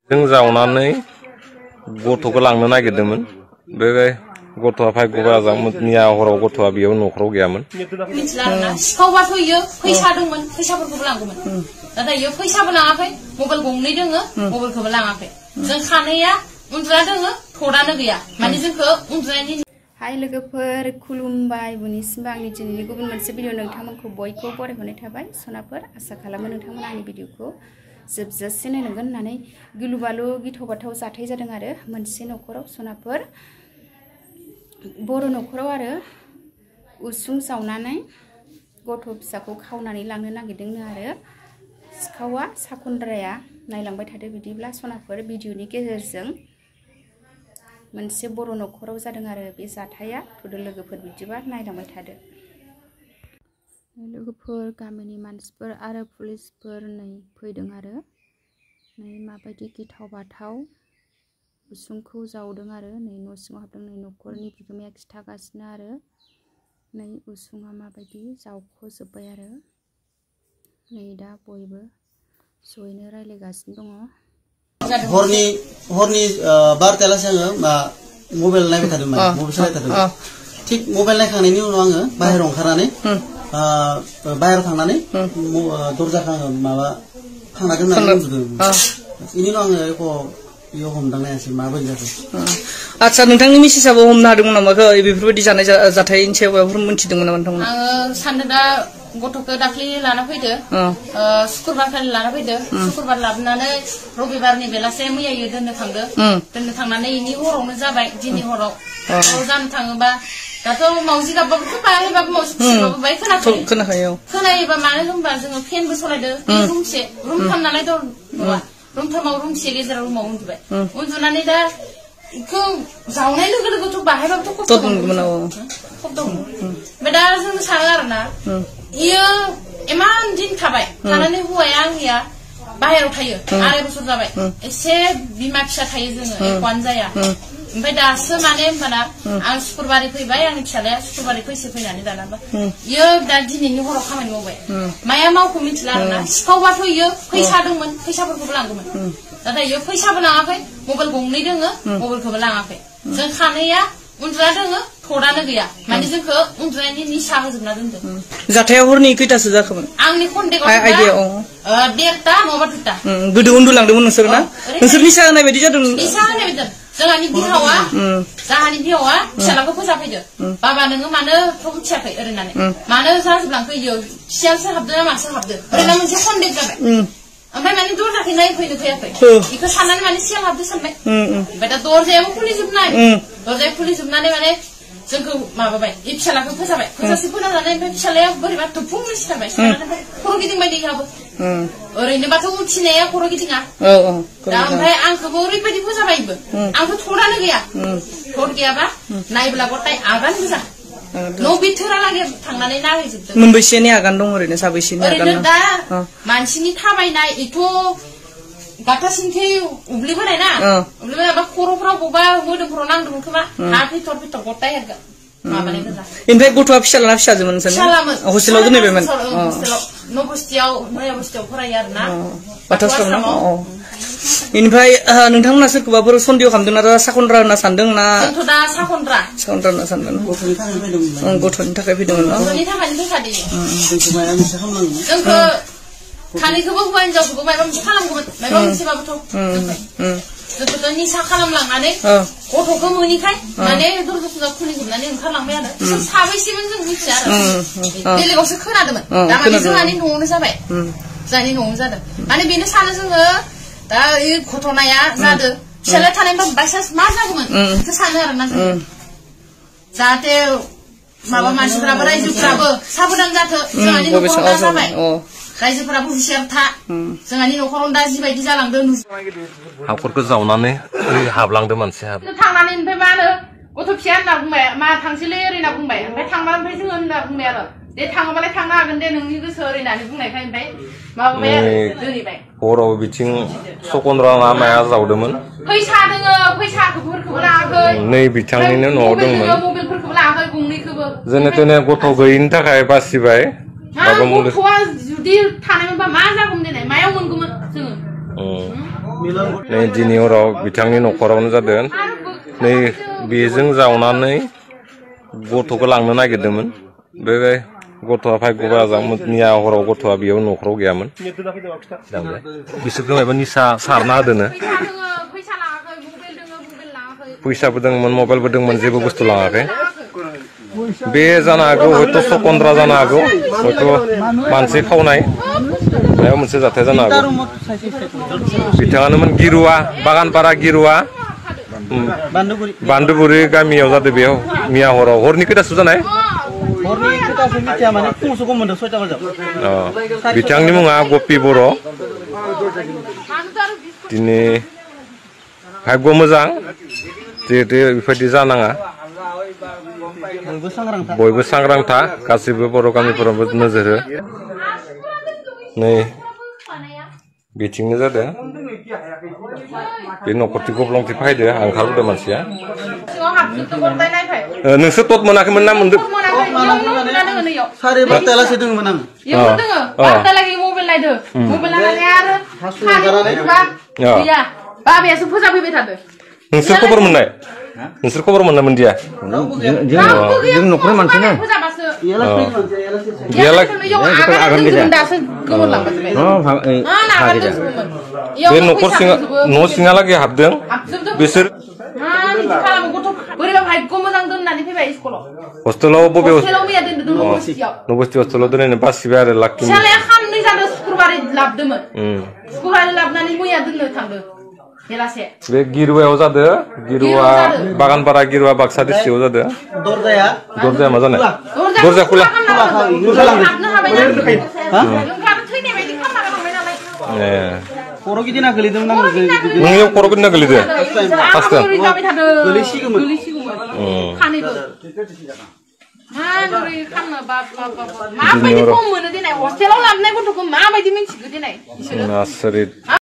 जों जावनानै गथ'खौ लांनो नागिरदोंमोन बे गथ'आ भाग्यबाजा मैया हराव गथ'आ बेयाव न'खराव गैयामोन मिथिला आरोना सिखावबाथ' इयो फैसा दंमोन फैसाफोरखौबो लांगौमोन नाथाय इयो फैसाबो लाङाखै मबाइल गंनै दोङो मबाइलखौबो लाङाखै जों खानैया उन्दुना दोङो थदानो गैया माने जोंखौ उन्दुनायनि हाय लोगोफोर खुलुमबाय बुनिसिमबा आंनि दिनैनि गुबुन मोनसे भिडिअ नोंथांमोनखौ बयखौ बरायहरनाय थाबाय सनाफोर आसा खालामो नोंथांमोना आंनि भिडिअखौ जोबजासे नायनांगोन होननानै गिलु बालु गिथाव बाथाव जाथाय जादों आरो मोनसे न'खराव सनाफोर बर' न'खराव आरो उसुं जावनानै गथ' फिसाखौ खावनानै लांनो नागिरदोंनो आरो सिखावा साखन्द्राया नायलांबाय थादो बिदिब्ला सनाफोर भिडिअनि गेजेरजों मोनसे बर' न'खराव जादों आरो बे जाथाया थुदो लोगोफोर बिदिबा नायलांबाय थादो लोगोफोर गामिनि मानसिफोर आरो पुलिसफोर नै फैदों आरो नै माबायदि गिथाव बाथाव उसुंखौ जावदों आरो नै न' सिङाव हाबदों नै न'खरनि बिगोमाया खिथागासिनो आरो नै उसुङा माबायदि जावख'जोब्बाय आरो नै दा बयबो जयैनो रायलायगासिनो दङ हरनि 12:00 आङो मबाइल नायबाय थादोंमोन मबाइल सालायबाय थादोंमोन थिक मबाइल नायखांनायनि उनाव आङो बाहेराव ओंखारनानै बाहेराव थांनानै दरजाखौ आङो माबा फांना दोननानै उन्दुदों बेनि उनाव आङो एख' बेयाव हमदांनायासै माबायदि जाखो आच्छा नोंथांनि मिसेसाबो हमनो हादोंमोन नामा बेफोरबायदि जानाय जाथायनि सायाव माबाफोर मोनथिदोंमोन नामा नोंथांमोना आङो सानदों दा गथ'खौ दाख्लि लाना फैदो सुक्रुबार खालि लाना फैदो सुक्रुबार लाबोनानै रबिबारनि बेलासे मैयायो दोननो थांनानै इनि हरावनो जाबाय दिनै हराव जानो थाङोबा दाथ' मावजि गाबबाबोथ' बाहायबाबो मावजि खुसिबाबो बाहाय खोनाखायो खोनायोबा मानो होनबा जोङो फेनबो सलायदो रुमसे रुमथाम नालाय दर रुमथामाव रुमसे गेजेराव रुमाव उन्दुबाय उन्दुनानै दा इखौ जावनाय लोगो लोगोथ' बाहायबाबोथ' खस्थ' मोनगोन ओमफ्राय दा जों सानो आरोना इयो इमान दिन थाबाय थानानै हौवाया आंनिया बाहेराव थायो 2.5 बोसोर जाबाय एसे बिमा फिसा थायो जोङो एकवानो जाया ओमफ्राय दासो माने होमबाना आं सुक्रुबारै फैबाय आंनि फिसालाया सुक्रुबारै फैनानै दानाबा इयो दा दिनैनि हराव खामानि मावबाय माया मावखौ मिथिला आरोना सिखावबाथ' इयो फैसा दंमोन फैसाफोरखौबो लांगौमोन नाथाय इयो फैसाबो लाङाखै मबाइल गंनै दोङो मबाइलखौबो लाङाखै जों खानैया उन्दुना दोङो थदानो गैया माने जोंखौ उन्दुनायनि निसा होजोबना दोनदों जाथाया हरनि खैथासो जाखोमोन आंनि कन्टेक्टआव 1:30 नङाबा 2:00 गोदो उन्दुलांदोंमोन नोंसोर ना नोंसोर निसा होनाय बायदि जादों निसा होनाय बायदि जोंहानि बिहावा फिसालाखौ फोजाफैदो बाबा नोङो मानो मिथियाखै ओरैनानै मानो जाजोबलांखो इयो सियालसो हाबदो ना मासो हाबदो ओरैनो मोनसे कन्टेक्ट जाबाय ओमफ्राय माने दरजाखै नायफैनो फैयाखै बेखौ साननानै माने सियाल हाबदो सानबाय ओमफ्राय दा दरजायाबो खुलिजोबनानै माने जोंखौ माबाबाय इ फिसालाखौ फोजाबाय फोजासे फोजानानै ओमफ्राय फिसालाया बोरैबा दुफुंनो सिखारबाय सिखारनानै खर' गिदिंबाय इहाबो ओरैनोबाथ' उथिनाया खर' गिदिङा दा ओमफ्राय आंखौबो ओरैबायदि फोजाबायबो आंथ' थरानो गैया थर गैयाबा नायब्ला गथाय आगान गोजा न' बिथोरालागै थांनानै नायहैजोबदों मोनबैसेनि आगान दं ओरैनो साबैसेनि आगान ओरैनो दा मानसिनि थाबायनाय इथ' गाथासिनखै उब्लिबोनाय ना उब्लिबोनायबा खर'फ्राव बबेबा मोदोमफ्राव नांदोंमोन खोमा हा फिथर गथाय हेरगोन माबानाय गोजा ओमफ्राय गथ'आ फिसालाना फिसाजोमोन फिसालामोन हस्टेलाव दोनहैबायमोन नय बस्तियाव फरायो आरोना बाथौआव बेनिफ्राय नोंथांमोना सोरखौबाफोर सन्देह खालामदों ना साखन्द्रा होनना सानदों ना जोंथ' दा साखन्द्रा होनना सानदों गथ'नि थाखाय फैदोंमोन गथ'नि थाखायनो फैखादो जोंखौ खानैखौबो हौवा हिनजावखौबो माबा मोनसे खालामगौमोन माबा मोनसेबाबोथ' जोंखौथ' निसा खालामलांनानै गथ'खौ मोनिखाय माने दरजा खुलिजोबनानै ओंखारलांबाय आरो बिसोर साबैसेमोन जों मिथिया आरो बेलेगावसो खोनादोंमोन दा माने जोंहानि न'आवनो जाबाय जोंहानि न'आवनो जादों माने बेनो सानो जोङो दा घटनाया जादों फिसालाया थानायबा बायसान्स मा जागौमोन बेखौ सानो आरोना जों जाहाथे माबा मानसिफ्राबो रायजोफ्राबो साबधान जाथों जोंहानि न'खराव दा जाबाय रायजोफोराबो हुसियार था जोंहानि न'खराव दा जिबायदि जालांदों हाखरखौ जावनानै हाबलांदो मानसिया थांनानै ओमफ्राय मा होनो गथ' फिसा होनना बुंबाय मा थांसैलै ओरै होनना बुंबाय ओमफ्राय थांबा ओमफ्राय जोङो होनना बुंबाय आरो दे थाङोबालाय थांनो हागोन दे नोंनि गोसो ओरै होननानै बुंनायखाय ओमफ्राय माबाबाय आरो दोनहैबाय हराव बिथिं सकन्द्रा माया जावदोंमोन फैसा दोङो फैसाफोरखौबो लाङाखै नै बिथांनिनो न'आव दंमोन मबाइलफोरखौबो लाङाखै गंनैखौबो जेने तेने गथ' गैयिनि थाखाय बासिबाय गथ'आ जुदि थानायमोनबा मा जागौमोन देनाय मायाव मोनगौमोन जोङो नै दिनै हराव बिथांनि न'खरावनो जादों नै बेजों जावनानै गथ'खौ लांनो नागिरदोंमोन बे गथ'आ फायग'बाय आजां मैया हराव गथ'आ बेयाव न'खराव गैयामोन बिसोरखौ माबा निसा सारना होदोंनो फैसाबो दंमोन मबाइलबो दंमोन जेबो बुस्थु लाङाखै बे जानो हागौ हयथ' सकन्द्रा जानो हागौ हयथ' मानसि खावनाय माबा मोनसे जाथाय जानो हागौ बिथाङानोमोन गिरुवा बागानपारा गिरुवा बान्दुबुरि गामियाव जादों बेयाव मैया हराव हरनि खैथासो जानाय बिथांनि मुङा गपि बर' दिनै भाग्य मोजां जिहेतु बेबायदि जानाङा बयबो सांग्रां था गासिबो बर' गामिफोरावबो नोजोर हो नै बिथिंनो जादों बे न'खरथि गब्लंथि फायदो ओंखारबोदों मानसिया नोंसोर तत मोनाखैमोन ना मोनदों नोंसोर खबर मोननाय नोंसोर खबर मोनना मोनदिया जों न'खरनि मानसि ना बे न'खर न' सिङालागै हाबदों बिसोर हस्टेलाव बबे नबस्थि हस्टेलाव दोननानै बासिबाय आरो लाखि बे गिरुवायाव जादों गिरुवा बागानपारा गिरुवा बाक्सा डिस्ट्रिक्टआव जादों दरजाया मा जानाय दरजा खुला खर' गिदिंना गोलैदोंमोन आं नोंनियाव खर' गिदिंना गोलैदों माबायदि खम मोनो दिनै हस्टेलाव लाबोनाय गथ'खौ माबायदि मिन्थिगो दिनै